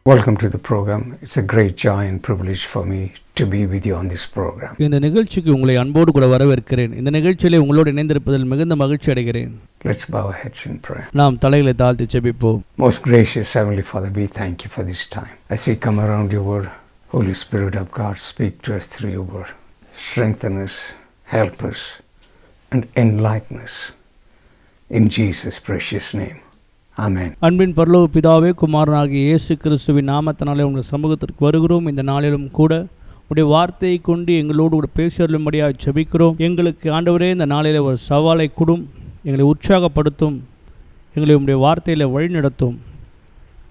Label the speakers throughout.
Speaker 1: Welcome to the program. It's a great joy and privilege for me to be with you on this program.
Speaker 2: இந்த நிகழ்ச்சிக்கு உங்களை அன்போடு கூட வரவேற்கிறேன். இந்த நிகழ்ச்சியிலே உங்களோடு இணைந்திருப்பதில் மிகுந்த மகிழ்ச்சி அடைகிறேன்.
Speaker 1: Let's bow our heads in prayer.
Speaker 2: நாம் தலைகளை தாழ்த்தி ஜெபிப்போம்.
Speaker 1: Most gracious Heavenly Father, we thank you for this time. As we come around your word, Holy Spirit of God, speak to us through your word. Strengthen us, help us, and enlighten us. In Jesus' precious name. ஆமென்.
Speaker 2: அன்பின் பரலோக பிதாவே, குமாரனாகிய இயேசு கிறிஸ்துவின் நாமத்தினாலே உங்கள் சமூகத்திற்கு வருகிறோம். இந்த நாளிலும் கூட உடைய வார்த்தையை கொண்டு எங்களோடு கூட பேசியருளும்படியாக ஜெபிக்கிறோம். எங்களுக்கு ஆண்டவரே இந்த நாளில் ஒரு சவாலை கொடும், எங்களை உற்சாகப்படுத்தும், எங்களை உடைய வார்த்தையில் வழிநடத்தும்.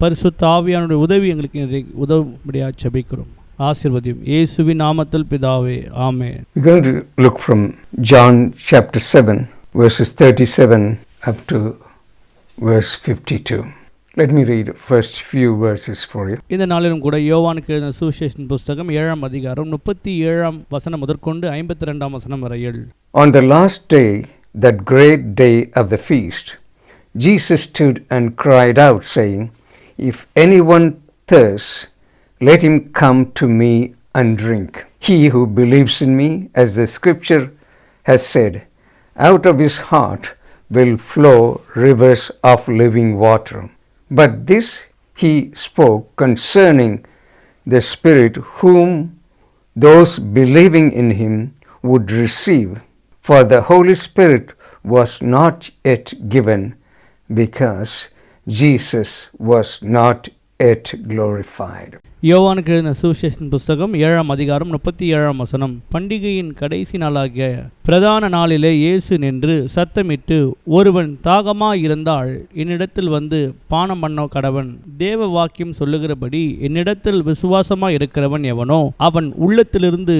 Speaker 2: பரிசுத்த ஆவியானுடைய உதவி எங்களுக்கு உதவும்படியாக ஜெபிக்கிறோம். ஆசீர்வதியும் இயேசுவின் நாமத்தில் பிதாவே, ஆமென்.
Speaker 1: We're going to look from John chapter 7 verses 37 up to verse 52. Let me read the first few verses for you.
Speaker 2: இந்த நாளிலும் கூட யோவானுக்கு எழுதின சுவிசேஷத்தின் புத்தகம் 7ஆம் அதிகாரம் 37ஆம் வசனம் முதற்கொண்டு 52ஆம் வசனம் வரை.
Speaker 1: On the last day, that great day of the feast, Jesus stood and cried out, saying, If anyone thirsts, let him come to me and drink. He who believes in me, as the scripture has said, out of his heart will flow rivers of living water. But this he spoke concerning the Spirit whom those believing in him would receive. For the Holy Spirit was not yet given, because Jesus was not yet glorified.
Speaker 2: யோவானுக்கு எழுதின சுவிசேஷத்தின் புத்தகம் 7ஆம் அதிகாரம் 37ஆம் வசனம். பண்டிகையின் கடைசி நாளாகிய பிரதான நாளிலே இயேசு நின்று சத்தமிட்டு, ஒருவன் தாகமாயிருந்தால் என்னிடத்தில் வந்து பானம் பண்ண கடவன். தேவ வாக்கியம் சொல்லுகிறபடி என்னிடத்தில் விசுவாசமாய் இருக்கிறவன் எவனோ அவன் உள்ளத்திலிருந்து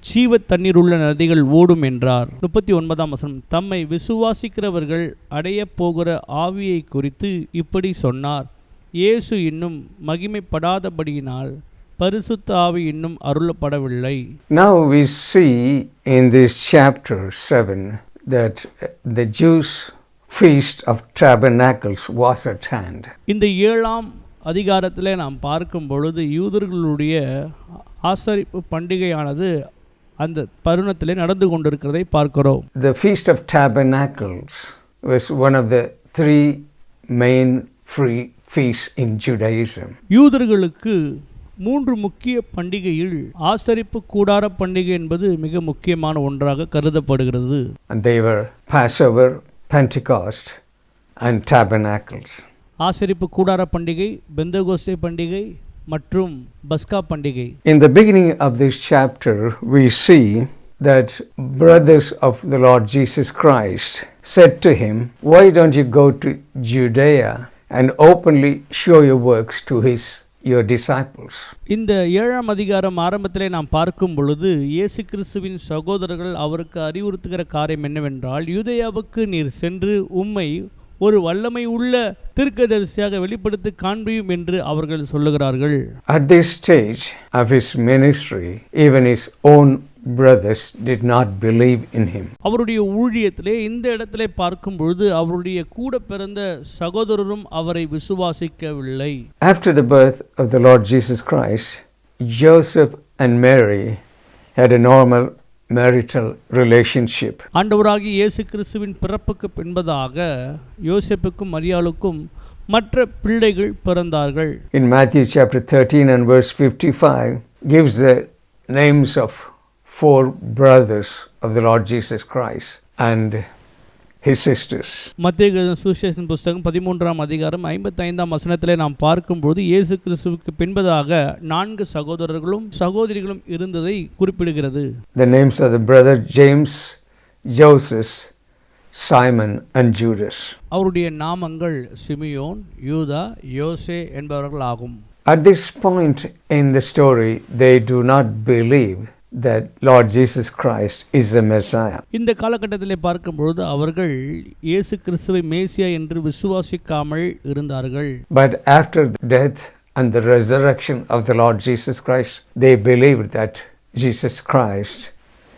Speaker 2: ஜீவ தண்ணீர் உள்ள நதிகள் ஓடும் என்றார். 39ஆம் வசனம். தம்மை விசுவாசிக்கிறவர்கள் அடைய போகிற ஆவியை குறித்து இப்படி சொன்னார். இயேசு இன்னும் மகிமைப்படாதபடியினால் பரிசுத்த ஆவி இன்னும் அருளப்படவில்லை.
Speaker 1: Now we see in this chapter 7 that the Jews' feast of tabernacles was at hand.
Speaker 2: இந்த 7ஆம் அதிகாரத்திலே நாம் பார்க்கும் பொழுது யூதர்களுடைய ஆசரிப்பு பண்டிகையானது அந்த தருணத்திலே நடந்து கொண்டிருக்கிறதை பார்க்கிறோம்.
Speaker 1: The feast of tabernacles was one of the three main free feasts in Judaism.
Speaker 2: யூதர்களுக்கு 3 முக்கிய பண்டிகையில் ஆசரிப்பு கூடார பண்டிகை என்பது மிக முக்கியமான ஒன்றாக கருதப்படுகிறது.
Speaker 1: And they were Passover, Pentecost and Tabernacles.
Speaker 2: ஆசரிப்பு கூடார பண்டிகை, பெந்தகோஸ்தே பண்டிகை மற்றும் பஸ்கா பண்டிகை.
Speaker 1: In the beginning of this chapter we see that brothers of the Lord Jesus Christ said to him, why don't you go to Judea and openly show your works to your disciples?
Speaker 2: இந்த 7ஆம் அதிகாரம் ஆரம்பத்திலே நாம் பார்க்கும் பொழுது இயேசு கிறிஸ்துவின் சகோதரர்கள் அவருக்கு அறிவுறுத்துகிற காரியம் என்னவென்றால், யூதேயாவுக்கு நீர் சென்று உம்மை ஒரு வல்லமை உள்ள தீர்க்கதரிசியாக வெளிப்படுத்தி காண்பியும் என்று அவர்கள் சொல்லுகிறார்கள்.
Speaker 1: At this stage of his ministry, even his own brothers did not believe in him.
Speaker 2: அவருடைய ஊழியத்திலே இந்த இடத்திலே பார்க்கும் பொழுது அவருடைய கூட பிறந்த சகோதரரும் அவரை விசுவாசிக்கவில்லை.
Speaker 1: After the birth of the Lord Jesus Christ, Joseph and Mary had a normal marital relationship.
Speaker 2: ஆண்டவராகிய இயேசு கிறிஸ்துவின் பிறப்புக்கு பின்பதாக யோசேப்புக்கும் மரியாளுக்கும் மற்ற பிள்ளைகள் பிறந்தார்கள்.
Speaker 1: In Matthew chapter 13 and verse 55 gives the names of 4 brothers of the Lord Jesus Christ and his sisters.
Speaker 2: மத்தேயு சுவிசேஷத்தின் புத்தகம் 13ஆம் அதிகாரம் 55ஆம் வசனத்திலே நாம் பார்க்கும்போது இயேசு கிறிஸ்துவுக்கு பின்பதாக 4 சகோதரர்களும் சகோதரிகளும் இருந்ததை குறிப்பிடுகிறது.
Speaker 1: The names of the brother James, Joseph, Simon and Judas.
Speaker 2: அவருடைய நாமங்கள் சிமியோன், யூதா, யோசே என்பவர்கள் ஆகும்.
Speaker 1: At this point in the story, they do not believe that Lord Jesus Christ is the Messiah.
Speaker 2: இந்த காலகட்டத்திலே பார்க்கும்போது அவர்கள் இயேசு கிறிஸ்துவை மேசியா என்று விசுவாசிக்காமல் இருந்தார்கள்.
Speaker 1: But after the death and the resurrection of the Lord Jesus Christ, they believed that Jesus Christ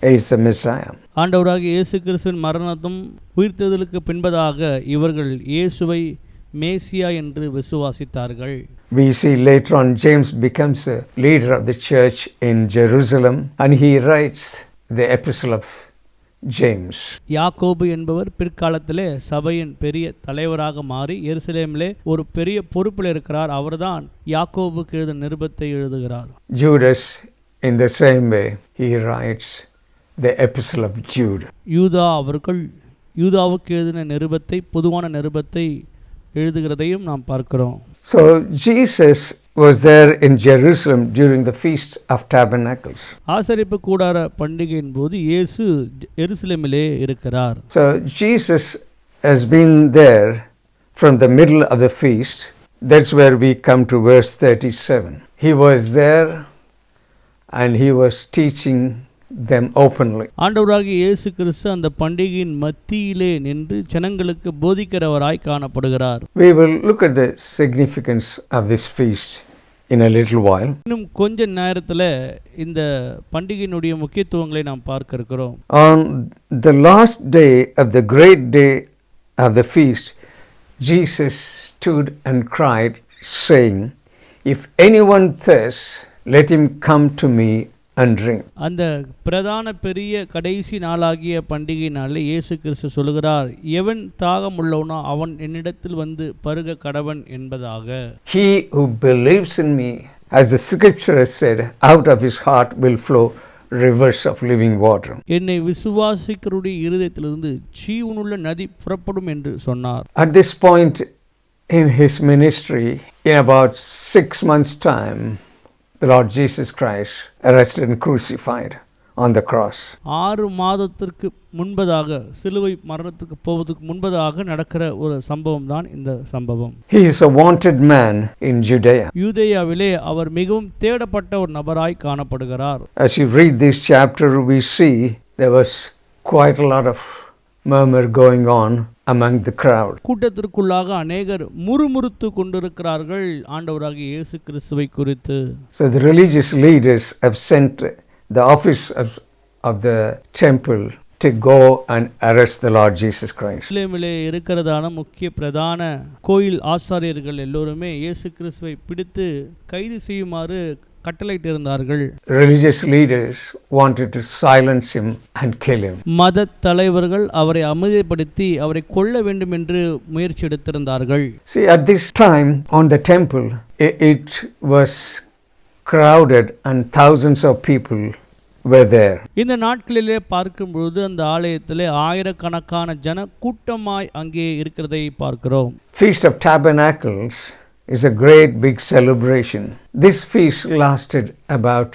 Speaker 1: is the Messiah.
Speaker 2: ஆண்டவராகிய இயேசு கிறிஸ்துவின் மரணத்தும் உயிர்த்தெழுதலுக்கு பின்பதாக இவர்கள் இயேசுவை மேசியா என்று விசுவாசித்தார்கள்.
Speaker 1: We see later on James becomes a leader of the church in Jerusalem, and he writes the epistle of James.
Speaker 2: யாக்கோபு என்பவர் பிற்காலத்திலே சபையின் பெரிய தலைவராக மாறி எருசலேமிலே ஒரு பெரிய பொறுப்பில் இருக்கிறார். அவர்தான் யாக்கோபுக்கு எழுதின நிருபத்தை எழுதுகிறார்.
Speaker 1: Judas, in the same way, he writes the epistle of Jude.
Speaker 2: யூதா அவர்கள் யூதாவுக்கு எழுதின நிருபத்தை, பொதுவான நிருபத்தை எழுதுகிறதையும் நாம் பார்க்கிறோம்.
Speaker 1: So Jesus was there in Jerusalem during the Feast of Tabernacles.
Speaker 2: ஆசரிப்பு கூடார பண்டிகையின் போது இயேசு எருசலேமிலே இருக்கிறார்.
Speaker 1: So Jesus has been there from the middle of the feast. That's where we come to verse 37. He was there and he was teaching them openly.
Speaker 2: ஆண்டவராகிய இயேசு கிறிஸ்து அந்த பண்டிகையின் மத்தியிலே நின்று ஜனங்களுக்கு போதிக்கிறவராய் காணப்படுகிறார்.
Speaker 1: We will look at the significance of this feast in a little while.
Speaker 2: இன்னும் கொஞ்ச நேரத்தில் இந்த பண்டிகையினுடைய முக்கியத்துவங்களை நாம் பார்க்க இருக்கிறோம்.
Speaker 1: On the last day of the great day of the feast, Jesus stood and cried, saying, "If anyone thirsts, let him come to me and drink."
Speaker 2: அந்த பிரதான பெரிய கடைசி நாளாகிய பண்டிகை நாளில் இயேசு கிறிஸ்து சொல்கிறார், எவன் தாகம் உள்ளவனோ அவன் என்னிடத்தில் வந்து பருக கடவன் என்பதாக.
Speaker 1: He who believes in me, as the scripture has said, out of his heart will flow rivers of living water.
Speaker 2: என்னை விசுவாசிக்கிறவருடைய இருதயத்திலிருந்து ஜீவனுள்ள நதி புறப்படும் என்று சொன்னார்.
Speaker 1: At this point in his ministry, in about 6 months' time, the Lord Jesus Christ arrested and crucified on the cross.
Speaker 2: 6 மாதத்திற்கு முன்பதாக சிலுவை மரணத்துக்கு போவதற்கு முன்பதாக நடக்கிற ஒரு சம்பவம் தான் இந்த சம்பவம்.
Speaker 1: He is a wanted man in Judea.
Speaker 2: யூதேயாவிலே அவர் மிகவும் தேடப்பட்ட ஒரு நபராய் காணப்படுகிறார்.
Speaker 1: As you read this chapter, we see there was quite a lot of murmur going on among the crowd.
Speaker 2: கூட்டத்திற்குள்ளாக அநேகர் முறுமுறுத்து கொண்டிருக்கிறார்கள் ஆண்டவராகிய இயேசு கிறிஸ்துவை குறித்து.
Speaker 1: So the religious leaders have sent the office of the temple to go and arrest the Lord Jesus Christ.
Speaker 2: எருசலேமிலே இருக்கிறதான முக்கிய பிரதான கோயில் ஆசாரியர்கள் எல்லோருமே இயேசு கிறிஸ்துவை பிடித்து கைது செய்யுமாறு கட்டளையிட்டிருந்தார்கள்.
Speaker 1: Religious leaders wanted to silence him and kill him.
Speaker 2: மத தலைவர்கள் அவரை அமைதிப்படுத்தி அவரை கொல்ல வேண்டும் என்று முயற்சி எடுத்திருந்தார்கள்.
Speaker 1: See, at this time on the temple, it was crowded and thousands of people were there.
Speaker 2: இந்த நாட்களிலே பார்க்கும்போது அந்த ஆலயத்திலே ஆயிரக்கணக்கான ஜன கூட்டமாய் அங்கே இருக்கிறதை பார்க்கிறோம்.
Speaker 1: Feast of Tabernacles is a great big celebration. This feast lasted about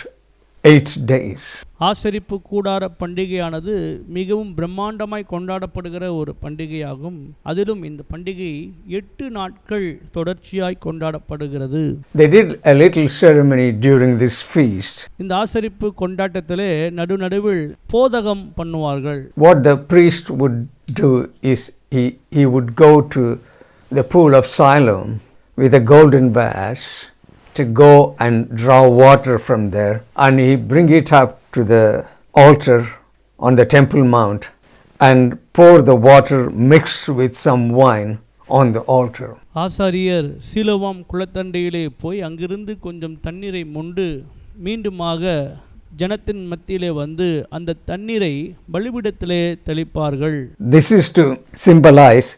Speaker 1: 8 days.
Speaker 2: ஆசரிப்பு கூடார பண்டிகையானது மிகவும் பிரம்மாண்டமாய் கொண்டாடப்படுகிற ஒரு பண்டிகையாகும். அதிலும் இந்த பண்டிகை 8 நாட்கள் தொடர்ச்சியாய் கொண்டாடப்படுகிறது.
Speaker 1: They did a little ceremony during this feast.
Speaker 2: இந்த ஆசரிப்பு கொண்டாட்டத்திலே நடுநடுவில் போதகம் பண்ணுவார்கள்.
Speaker 1: What the priest would do is he would go to the pool of Siloam with a golden bass to go and draw water from there, and he bring it up to the altar on the Temple Mount and pour the water mixed with some wine on the altar.
Speaker 2: ஆசாரியர் சீலோவாம் குளத்தண்டையிலே போய் அங்கிருந்து கொஞ்சம் தண்ணீரை மொண்டு மீண்டுமாக ஜனத்தின் மத்தியிலே வந்து அந்த தண்ணீரை பலிபீடத்திலே தெளிப்பார்கள்.
Speaker 1: This is to symbolize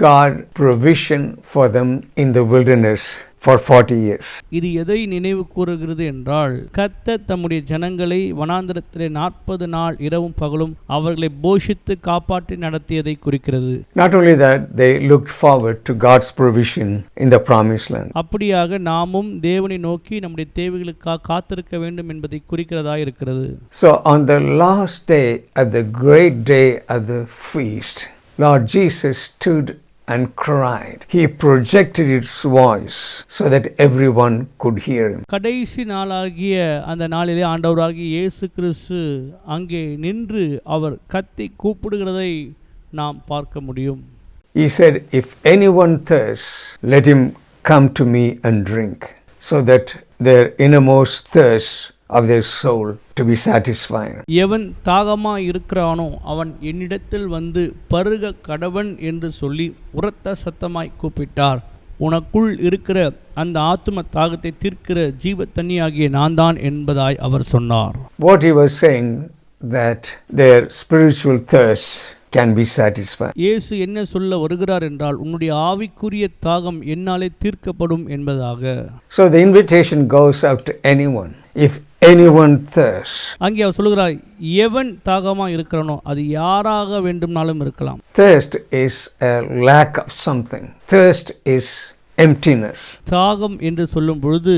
Speaker 1: God's provision for them in the wilderness for 40 years.
Speaker 2: இது எதை நினைவு கூறுகிறது என்றால் கர்த்தர் தம்முடைய ஜனங்களை வனாந்தரத்திலே 40 நாள் இரவும் பகலும் அவர்களை போஷித்து காப்பாற்றி நடத்தியதை குறிக்கிறது.
Speaker 1: Not only that, they looked forward to God's provision in the promised land.
Speaker 2: அப்படியாக நாமும் தேவனை நோக்கி நம்முடைய தேவைகளுக்காக காத்திருக்க வேண்டும் என்பதை குறிக்கிறதா இருக்கிறது.
Speaker 1: So on the last day of the great day of the feast, Lord Jesus stood and cried. He projected his voice so that everyone could hear him.
Speaker 2: கடைசி நாளாகிய அந்த நாளிலே ஆண்டவராகிய இயேசு கிறிஸ்து அங்கே நின்று அவர் கத்தி கூப்பிடுகிறதை நாம் பார்க்க முடியும்.
Speaker 1: He said, "If anyone thirsts, let him come to me and drink," so that their innermost thirst of their soul to be satisfied.
Speaker 2: எவன் தாகமாய் இருக்கிறானோ அவன் என்னிடத்தில் வந்து பருக கடவன் என்று சொல்லி உரத்த சத்தமாய் கூப்பிட்டார். உனக்குள் இருக்கிற அந்த ஆத்தும தாகத்தை தீர்க்கிற ஜீவ தண்ணியாகிய நான் தான் என்பதாய் அவர் சொன்னார்.
Speaker 1: What he was saying, that their spiritual thirst can be satisfied.
Speaker 2: இயேசு என்ன சொல்ல வருகிறார் என்றால், உன்னுடைய ஆவிக்குரிய தாகம் என்னாலே தீர்க்கப்படும் என்பதாக.
Speaker 1: So the invitation goes out to anyone. If anyone thirsts.
Speaker 2: அங்கே அவர் சொல்கிறார், எவன் தாகமா இருக்கிறானோ அது யாராக வேண்டுமானாலும் இருக்கலாம்.
Speaker 1: Thirst is a lack of something. Thirst is emptiness.
Speaker 2: தாகம் என்று சொல்லும் பொழுது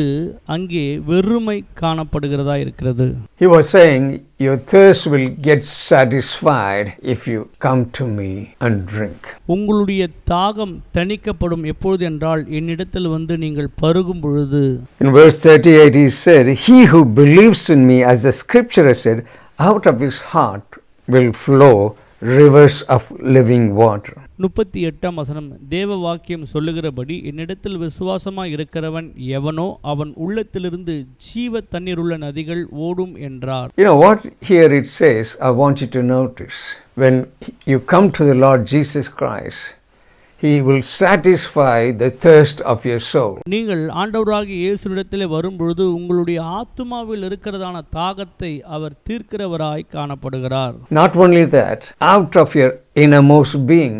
Speaker 2: அங்கே வெறுமை காணப்படுகிறதா இருக்கிறது.
Speaker 1: He was saying, your thirst will get satisfied if you come to me and drink.
Speaker 2: உங்களுடைய தாகம் தணிக்கப்படும் எப்பொழுது என்றால் என்னிடத்தில் வந்து நீங்கள் பருகும் பொழுது.
Speaker 1: In verse 38 he said, he who believes in me, as the scripture has said, out of his heart will flow rivers of living water.
Speaker 2: 38 வசனம், தேவ வாக்கியம் சொல்லுகிறபடி என்னிடத்தில் விசுவாசமாய் இருக்கிறவன் எவனோ அவன் உள்ளத்திலிருந்து ஜீவ தண்ணீர் உள்ள நதிகள் ஓடும் என்றார்.
Speaker 1: You know what here it says, I want you to notice. When you come to the Lord Jesus Christ, he will satisfy the thirst of your soul.
Speaker 2: நீங்கள் ஆண்டவராகிய இயேசுவிடத்திலே வரும்பொழுது உங்களுடைய ஆத்துமாவில் இருக்கிறதான தாகத்தை அவர் தீர்க்கிறவராய் காணப்படுகிறார்.
Speaker 1: Not only that, out of your innermost being,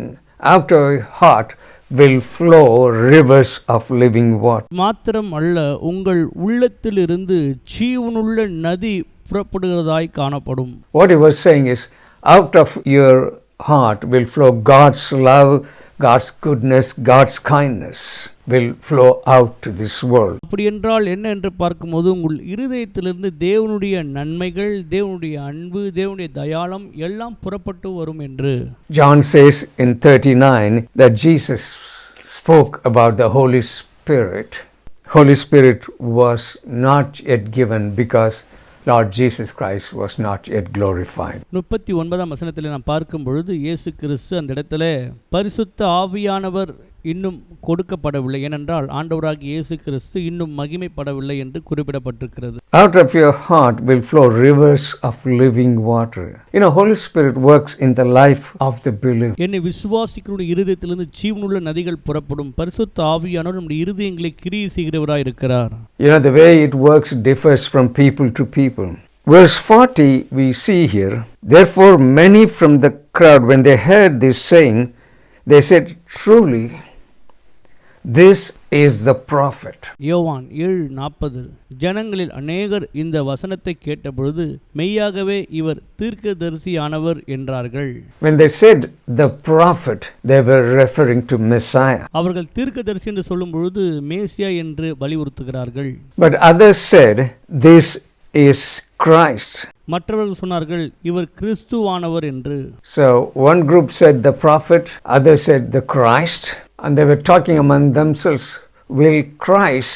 Speaker 1: out of your heart will flow rivers of living water.
Speaker 2: மாத்திரம் அல்ல, உங்கள் உள்ளத்திலிருந்து ஜீவனுள்ள நதி புறப்படுகிறதாய் காணப்படும்.
Speaker 1: What he was saying is, out of your heart will flow God's love, God's goodness, God's kindness will flow out to this world.
Speaker 2: அப்படி என்றால் என்ன என்று பார்க்கும்போது உங்கள் இருதயத்திலிருந்து தேவனுடைய நன்மைகள், தேவனுடைய அன்பு, தேவனுடைய தயாளம் எல்லாம் புறப்பட்டு வரும் என்று.
Speaker 1: John says in 39 that Jesus spoke about the Holy Spirit. Holy Spirit was not yet given because Lord Jesus Christ was not yet glorified.
Speaker 2: 39 வசனத்தில் நாம் பார்க்கும் பொழுது இயேசு கிறிஸ்து அந்த இடத்துல பரிசுத்த ஆவியானவர் இன்னும் கொடுக்கப்படவில்லை, ஏனென்றால் ஆண்டவராகிய இயேசு கிறிஸ்து இன்னும் மகிமைப்படவில்லை என்று குறிப்பிடப்பட்டிருக்கிறது.
Speaker 1: Out of your heart will flow rivers of living water. You know, Holy Spirit works in the life of the believer.
Speaker 2: என்னை விசுவாசிக்கிறவருடைய இருதயத்திலிருந்து ஜீவனுள்ள நதிகள் புறப்படும். பரிசுத்த ஆவியானவர் நம்முடைய இருதயங்களை கிரியை செய்கிறவராய் இருக்கிறார்.
Speaker 1: You know, the way it works differs from people to people. Verse 40 we see here, therefore many from the crowd, when they heard this saying, they said, truly this is the prophet.
Speaker 2: யோவான் 7:40, ஜனங்களில் அநேகர் இந்த வசனத்தை கேட்டபொழுது மெய்யாகவே இவர் தீர்க்கதரிசியானவர் என்றார்கள்.
Speaker 1: When they said the prophet, they were referring to Messiah.
Speaker 2: அவர்கள் தீர்க்கதரிசி என்று சொல்லும் பொழுது மேசியா என்று வலியுறுத்துகிறார்கள்.
Speaker 1: But others said, this is Christ.
Speaker 2: மற்றவர்கள் சொன்னார்கள் இவர் கிறிஸ்துவானவர் என்று.
Speaker 1: So one group said the prophet, others said the Christ, and they were talking among themselves, will Christ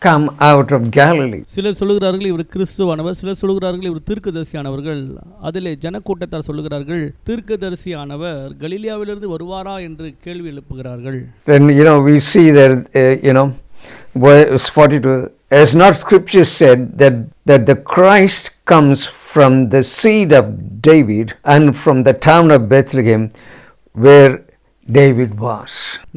Speaker 1: come out of Galilee?
Speaker 2: சிலர் சொல்லுகிறார்கள் இவர் கிறிஸ்துவானவர், சிலர் சொல்லுகிறார்கள் இவர் தீர்க்கதரிசியானவர்கள். அதிலே ஜனக்கூட்டத்தார் சொல்லுகிறார்கள் தீர்க்கதரிசியானவர் கலிலியாவிலிருந்து வருவாரா என்று கேள்வி எழுப்புகிறார்கள்.
Speaker 1: Then we see that verse 42, as not scripture said that the Christ comes from the seed of David and from the town of Bethlehem where David was.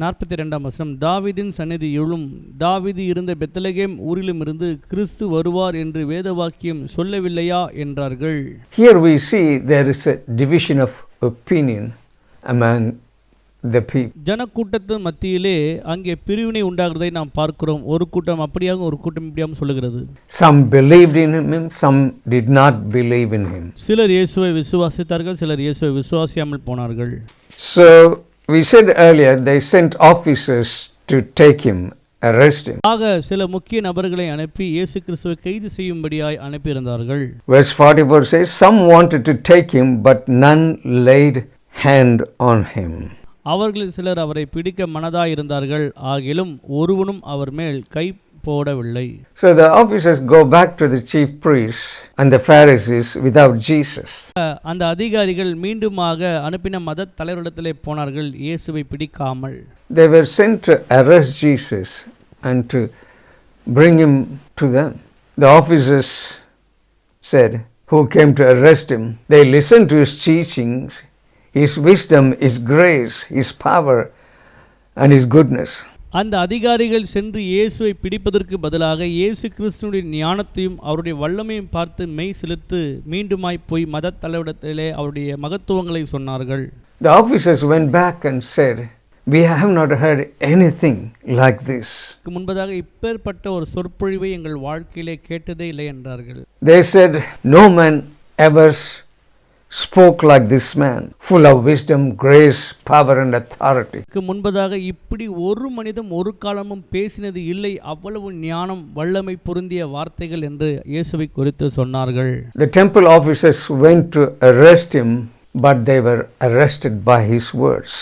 Speaker 2: 42 வசனம், தாவீதின் சந்நிதியிலும் தாவீது இருந்த பெத்லகேம் ஊரிலும் இருந்து கிறிஸ்து வருவார் என்று வேத வாக்கியம் சொல்லவில்லையா என்றார்கள்.
Speaker 1: Here we see there is a division of opinion among the people.
Speaker 2: ஜனக்கூட்டத்தின் மத்தியிலே அங்கே பிரிவினை உண்டாகிறதை நாம் பார்க்கிறோம். ஒரு கூட்டம் அப்படியாக ஒரு கூட்டம் இப்படியாகவும் சொல்லுகிறது.
Speaker 1: Some believed in him, some did not believe in him.
Speaker 2: சிலர் இயேசுவை விசுவாசித்தார்கள், சிலர் இயேசுவை விசுவாசியாமல் போனார்கள்.
Speaker 1: So we said earlier they sent officers to take him, arrest him.
Speaker 2: ஆக சில முக்கிய நபர்களை அனுப்பி இயேசு கிறிஸ்துவை கைது செய்யும்படியாய் அனுப்பியிருந்தார்கள்.
Speaker 1: Verse 44 says, some wanted to take him, but none laid hand on him.
Speaker 2: அவர்களில் சிலர் அவரை பிடிக்க மனதாய் இருந்தார்கள், ஆகிலும் ஒருவனும் அவர் மேல் கை போடவில்லை.
Speaker 1: So the officers go back to the chief priests and the Pharisees without Jesus.
Speaker 2: அந்த அதிகாரிகள் மீண்டுமாக அனுப்பின மத தலைவரிடத்திலே போனார்கள், இயேசுவை பிடிக்காமல்.
Speaker 1: They were sent to arrest Jesus and to bring him to them. The officers said, who came to arrest him, they listened to his teachings, his wisdom, his grace, his power and his goodness.
Speaker 2: அந்த அதிகாரிகள் சென்று இயேசுவை பிடிப்பதற்கு பதிலாக இயேசு கிறிஸ்துவினுடைய ஞானத்தையும் அவருடைய வல்லமையும் பார்த்து மெய் சிலிர்த்து மீண்டுமாய் போய் மத தலைவரிடத்திலே அவருடைய மகத்துவங்களை சொன்னார்கள்.
Speaker 1: The officers went back and said, "We have not heard anything like this."
Speaker 2: முன்பதாக இப்பேற்பட்ட ஒரு சொற்பொழிவை எங்கள் வாழ்க்கையிலே கேட்டதே இல்லை என்றார்கள்.
Speaker 1: They said, "No man ever spoke like this man, full of wisdom, grace, power and authority."
Speaker 2: முன்பதாக இப்படி ஒரு மனிதன் ஒரு காலமும் பேசினது இல்லை, அவ்வளவு ஞானம் வல்லமை பொருந்திய வார்த்தைகள் என்று இயேசுவை குறித்து சொன்னார்கள்.
Speaker 1: The temple officers went to arrest him, but they were arrested by his words.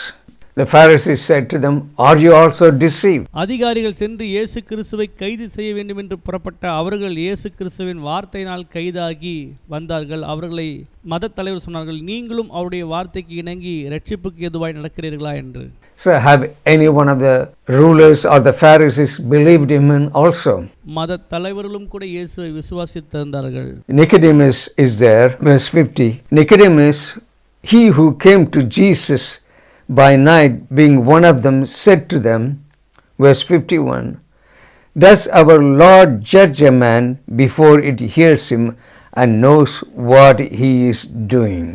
Speaker 1: The Pharisees said to them, "Are you also deceived?"
Speaker 2: அதிகாரிகள் சென்று இயேசு கிறிஸ்துவை கைது செய்ய வேண்டும் என்று புறப்பட்ட அவர்கள் இயேசு கிறிஸ்துவின் வார்த்தையினால் கைதாகி வந்தார்கள். அவர்களை மத தலைவர் சொன்னார்கள், நீங்களும் அவருடைய வார்த்தைக்கு இணங்கி ரட்சிப்புக்கு எதுவாய் நடக்கிறீர்களா என்று.
Speaker 1: So have any one of the rulers or the Pharisees believed him also?
Speaker 2: மத தலைவர்களும் கூட இயேசுவை விசுவாசித்திருந்தார்கள்.
Speaker 1: Nicodemus is there, verse 50. Nicodemus, he who came to Jesus by night, being one of them, said to them, verse 51, "Does our Lord judge a man before it hears him and knows what he is doing?"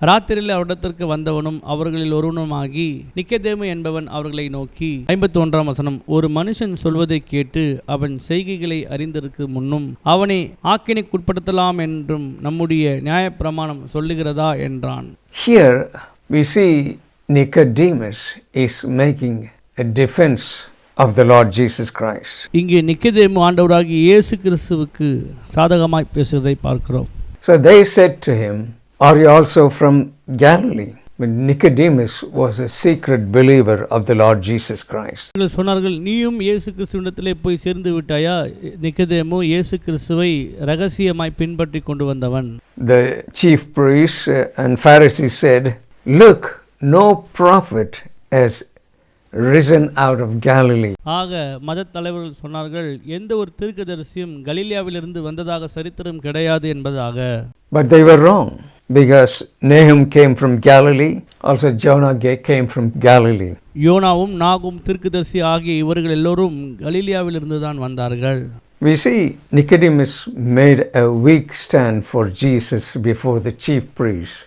Speaker 2: ராத்திரியில் அவரிடத்திற்கு வந்தவனும் அவர்களில் ஒருவனுமாகி நிக்கதேமு என்பவன் அவர்களை நோக்கி 51ஆம் வசனம், ஒரு மனுஷன் சொல்வதை கேட்டு அவன் செய்கைகளை அறிந்திருக்கு முன்னும் அவனை ஆக்கினைக்குட்படுத்தலாம் என்றும் நம்முடைய நியாயப்பிரமாணம் சொல்லுகிறதா என்றான்.
Speaker 1: Here we see Nicodemus is making a defense of the Lord Jesus Christ.
Speaker 2: இங்கே நிக்கதேமு ஆண்டவராகிய இயேசு கிறிஸ்துவுக்கு சாதகமாய் பேசுவதை பார்க்கிறோம்.
Speaker 1: So they said to him, "Are you also from Galilee?" But Nicodemus was a secret believer of the Lord Jesus Christ.
Speaker 2: சொன்னார்கள், நீயும் இயேசு கிறிஸ்துவிடத்திலே போய் சேர்ந்து விட்டாயா? நிக்கதேமு இயேசு கிறிஸ்துவை ரகசியமாய் பின்பற்றி கொண்டு வந்தவன்.
Speaker 1: The chief priests and Pharisees said, "Look, no prophet has risen out of Galilee."
Speaker 2: ஆக மத தலைவர்கள் சொன்னார்கள், எந்த ஒரு தீர்க்கதரிசியும் கலிலேயாவிலிருந்து வந்ததாக சரித்திரம் கிடையாது என்பதாக.
Speaker 1: But they were wrong, because Nahum came from Galilee, also Jonah came from Galilee.
Speaker 2: யோனாவும் நாகும் தீர்க்கதரிசி ஆகிய இவர்கள் எல்லோரும் கலிலேயாவிலிருந்து தான் வந்தார்கள்.
Speaker 1: We see Nicodemus made a weak stand for Jesus before the chief priests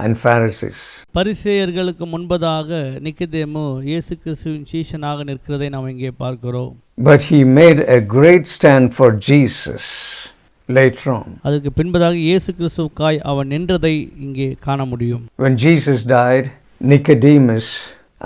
Speaker 1: and Pharisees.
Speaker 2: பரிசேயர்களுக்கு முன்பதாக நிக்கதேமு இயேசு கிறிஸ்துவின் சீஷனாக நிற்கிறதை நாம் இங்கே பார்க்கிறோம்.
Speaker 1: But he made a great stand for Jesus later on.
Speaker 2: அதுக்கு பின்பதாக இயேசு கிறிஸ்துவுக்காய் அவன் நின்றதை இங்கே காண முடியும்.
Speaker 1: When Jesus died, Nicodemus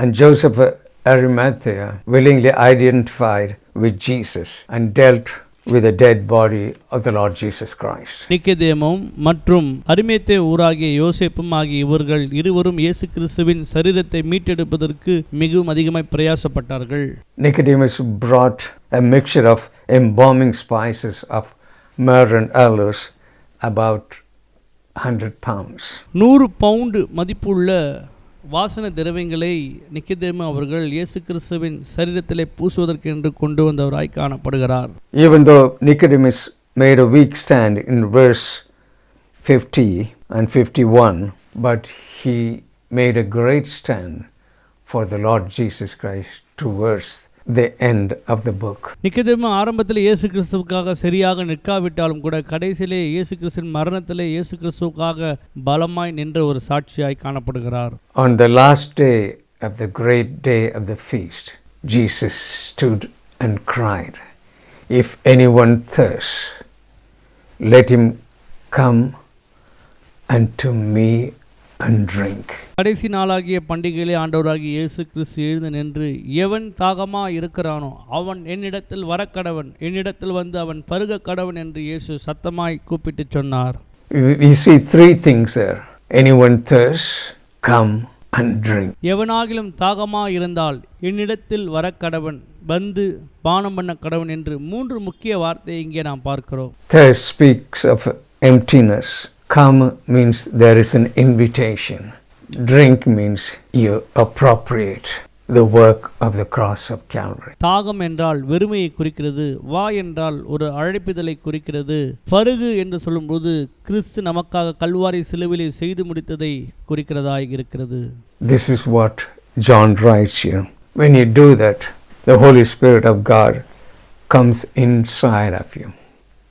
Speaker 1: and Joseph of Arimathea willingly identified with Jesus and dealt with the dead body of the Lord Jesus Christ.
Speaker 2: நிக்கதேமும் மற்றும் அரிமேத்தே ஊராகிய யோசேப்பும் ஆகிய இவர்கள் இருவரும் இயேசு கிறிஸ்துவின் சரீரத்தை மீட்டெடுப்பதற்கு மிகவும் அதிகமாய் பிரயாசப்பட்டார்கள்.
Speaker 1: Nicodemus brought a mixture of embalming spices of myrrh and aloes, about 100 pounds.
Speaker 2: 100 pound மதிப்புள்ள வாசன திரவியங்களை நிக்கதேமு அவர்கள் இயேசு கிறிஸ்துவின் சரீரத்திலே பூசுவதற்கென்று கொண்டு வந்தவராய் காணப்படுகிறார்.
Speaker 1: Even though Nicodemus made a weak stand in verse 50 and 51, but he made a great stand for the Lord Jesus Christ towards the end of the book.
Speaker 2: நிக்கதேமு ஆரம்பத்தில் இயேசு கிறிஸ்துவுக்காக சரியாக நிற்காவிட்டாலும் கூட கடைசியிலே இயேசு கிறிஸ்துவின் மரணத்திலே இயேசு கிறிஸ்துவுக்காக பலமாய் நின்ற ஒரு சாட்சியாய் காணப்படுகிறார்.
Speaker 1: On the last day of the great day of the feast, Jesus stood and cried, "If anyone thirsts, let him come unto me and drink."
Speaker 2: கடைசி நாளாகிய பண்டிகையிலே ஆண்டவராகிய இயேசு கிறிஸ்து எழுந்து நின்று, எவன் தாகமா இருக்கிறானோ அவன் என்னிடத்தில் வரக்கடவன், என்னிடத்தில் வந்து அவன் பருக கடவன் என்று இயேசு சத்தமாய் கூப்பிட்டு சொன்னார்.
Speaker 1: We see three things there. Anyone thirsts, come and drink.
Speaker 2: எவனாகிலும் தாகமா இருந்தால் என்னிடத்தில் வரக்கடவன், வந்து பானம் பண்ண கடவன் என்று 3 முக்கிய வார்த்தையை இங்கே நாம் பார்க்கிறோம்.
Speaker 1: Thirst speaks of emptiness. Come means there is an invitation. Drink means you appropriate the work of the cross of Calvary.
Speaker 2: தாகம் என்றால் வெறுமையை குறிக்கிறது, வா என்றால் ஒரு அழைப்பிதழை குறிக்கிறது, பருகு என்று சொல்லும்போது கிறிஸ்து நமக்காக கல்வாரி சிலுவையிலே செய்து முடித்ததை குறிக்கிறதாய் இருக்கிறது.
Speaker 1: This is what John writes here. When you do that, the Holy Spirit of God comes inside of you.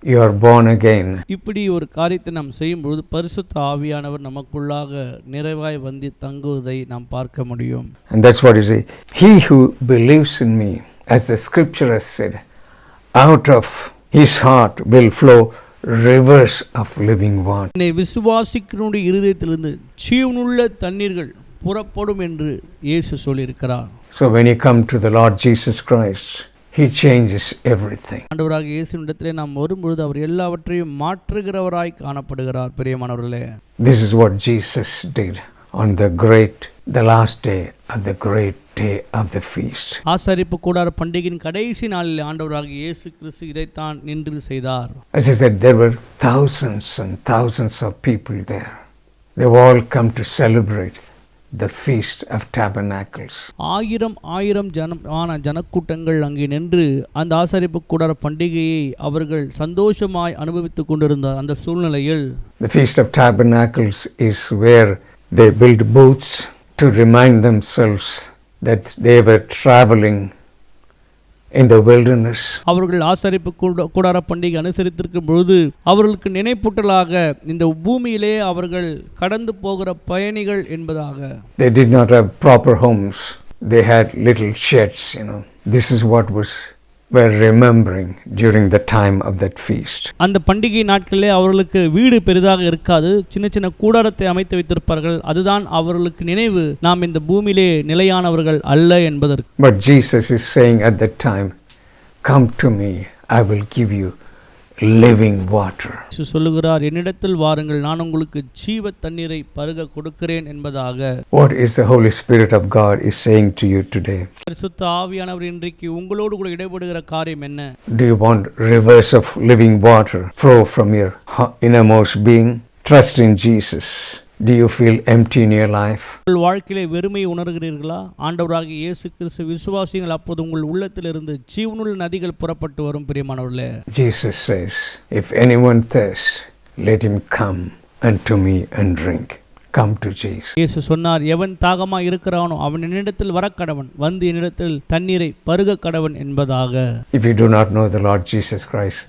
Speaker 1: You are born again.
Speaker 2: இப்படி ஒரு காரியத்தை நாம் செய்யும்போது பரிசுத்த ஆவியானவர் நமக்குள்ளாக நிறைவாய் வந்து தங்குவதை நாம் பார்க்க முடியும்.
Speaker 1: And that's what you say. He who believes in me, as the scripture has said, out of his heart will flow rivers of living water.
Speaker 2: என்னை விசுவாசிக்கிறவனுடைய இருதயத்திலிருந்து ஜீவனுள்ள தண்ணீர்கள் புறப்படும் என்று இயேசு சொல்லியிருக்கிறார்.
Speaker 1: So when you come to the Lord Jesus Christ, He changes everything.
Speaker 2: ஆண்டவராக இயேசுவினிடத்திலே நாம் வரும்பொழுது அவர் எல்லாவற்றையும் மாற்றுகிறவராய் காணப்படுகிறார். பிரியமானவர்களே,
Speaker 1: This is what Jesus did on the last day of the great day of the feast.
Speaker 2: ஆசரிப்பு கூடார பண்டிகையின் கடைசி நாளில் ஆண்டவராக இயேசு கிறிஸ்து இதைத்தான் நின்று செய்தார்.
Speaker 1: As I said, there were thousands and thousands of people there. They all come to celebrate the feast of tabernacles.
Speaker 2: ஆயிரம் ஜனக்கூட்டங்கள் அங்கே நின்று அந்த ஆசரிப்பு கூடார பண்டிகையை அவர்கள் சந்தோஷமாய் அனுபவித்துக் கொண்டிருந்த அந்த சூழ்நிலையில்,
Speaker 1: The feast of tabernacles is where they build booths to remind themselves that they were traveling in the wilderness.
Speaker 2: அவர்கள் ஆசரிப்பு கூடார பண்டிகை அனுசரித்திருக்கும் பொழுது அவர்களுக்கு நினைப்பூட்டலாக இந்த பூமியிலே அவர்கள் கடந்து போகிற பயணிகள் என்பதாக.
Speaker 1: They did not have proper homes. They had little sheds, This is what were remembering during the time of that feast.
Speaker 2: அந்த பண்டிகை நாட்களிலே அவர்களுக்கு வீடு பெரிதாக இருக்காது, சின்ன கூடாரத்தை அமைத்து வைத்திருப்பார்கள். அதுதான் அவர்களுக்கு நினைவு, நாம் இந்த பூமியிலே நிலையானவர்கள் அல்ல என்பதற்கு.
Speaker 1: But Jesus is saying at that time, come to me, I will give you living water.
Speaker 2: சொல்லுகிறார், என்னிடத்தில் வாருங்கள், நான் உங்களுக்கு ஜீவ தண்ணீரை பருக கொடுக்கிறேன் என்பதாக.
Speaker 1: What is the Holy Spirit of God is saying to you today?
Speaker 2: பரிசுத்த ஆவியானவர் இன்றைக்கு உங்களோடு கூட இடைபடுகிற காரியம் என்ன?
Speaker 1: Do you want rivers of living water flow from your innermost being? Trust in Jesus. Do you feel empty in your life?
Speaker 2: உங்கள் வாழ்க்கையிலே வெறுமையை உணர்கிறீர்களா? ஆண்டவராகிய இயேசு கிறிஸ்து விசுவாசிகள் அப்போது உங்கள் உள்ளத்திலிருந்து ஜீவனுள்ள நதிகள் புறப்பட்டு வரும். பிரியமானவர்களே,
Speaker 1: Jesus says, if anyone thirsts, let him come unto me and drink. Come to Jesus.
Speaker 2: இயேசு சொன்னார், எவன் தாகமாய் இருக்கிறானோ அவன் என்னிடத்தில் வரக்கடவன், வந்து என்னிடத்தில் தண்ணீரை பருக கடவன் என்பதாக.
Speaker 1: If you do not know the Lord Jesus Christ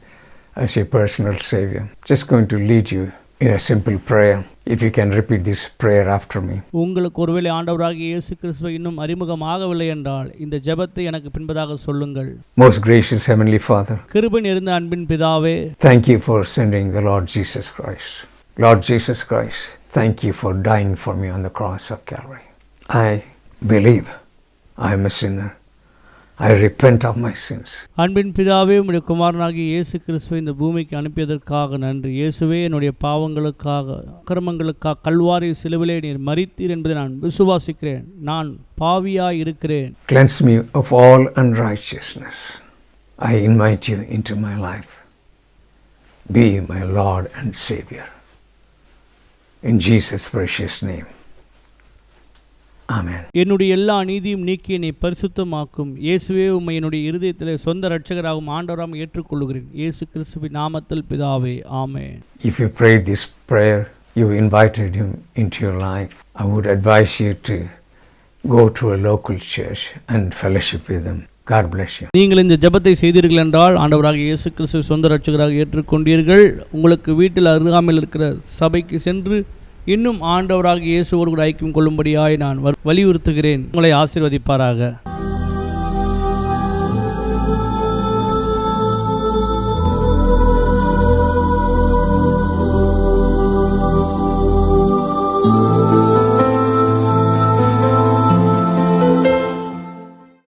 Speaker 1: as your personal Savior, just going to lead you in a simple prayer. If you can repeat this prayer after me.
Speaker 2: உங்களுக்கு ஒருவேளை ஆண்டவராகிய இயேசு கிறிஸ்துவை இன்னும் அறிமுகமாகவில்லை என்றால் இந்த ஜெபத்தை எனக்கு பின்பதாக சொல்லுங்கள்.
Speaker 1: Most gracious Heavenly Father,
Speaker 2: கிருபை நிறைந்த அன்பின் பிதாவே,
Speaker 1: thank you for sending the Lord Jesus Christ. Lord Jesus Christ, thank you for dying for me on the cross of Calvary. I believe I am a sinner. I repent of my sins.
Speaker 2: அன்பின் பிதாவே, உம்முடைய குமாரனாகிய இயேசு கிறிஸ்துவை இந்த பூமிக்கு அனுப்பியதற்காக நன்றி. இயேசுவே, என்னுடைய பாவங்களுக்காக அக்கிரமங்களுக்காக கல்வாரி சிலுவிலே நீர் மரித்தீர் என்பதை நான் விசுவாசிக்கிறேன். நான் பாவியாய் இருக்கிறேன்.
Speaker 1: Cleanse me of all unrighteousness. I invite you into my life. Be my Lord and Savior. In Jesus' precious name. Amen.
Speaker 2: என்னுடைய எல்லா அநீதியும் நீக்கி என்னை பரிசுத்தமாக்கும் இயேசுவே, உம்மை என்னுடைய இருதயத்திலே சொந்த இரட்சகராகவும் ஆண்டவராகவும் ஏற்றுக்கொள்கிறேன். இயேசு கிறிஸ்துவின் நாமத்தில் பிதாவே, ஆமென்.
Speaker 1: If you prayed this prayer, you invited him into your life, I would advise you to go to a local church and fellowship with them. God bless you.
Speaker 2: நீங்கள் இந்த ஜெபத்தை செய்தீர்கள் என்றால் ஆண்டவராகிய இயேசு கிறிஸ்துவை சொந்த இரட்சகராக ஏற்றுக்கொண்டீர்கள். உங்களுக்கு வீட்டில் அருகாமையில் இருக்கிற சபைக்கு சென்று இன்னும் ஆண்டவராகிய இயேசுவோடு கூட ஐக்கியம் கொள்ளும்படியாய் நான் வலியுறுத்துகிறேன். உங்களை ஆசீர்வதிப்பாராக.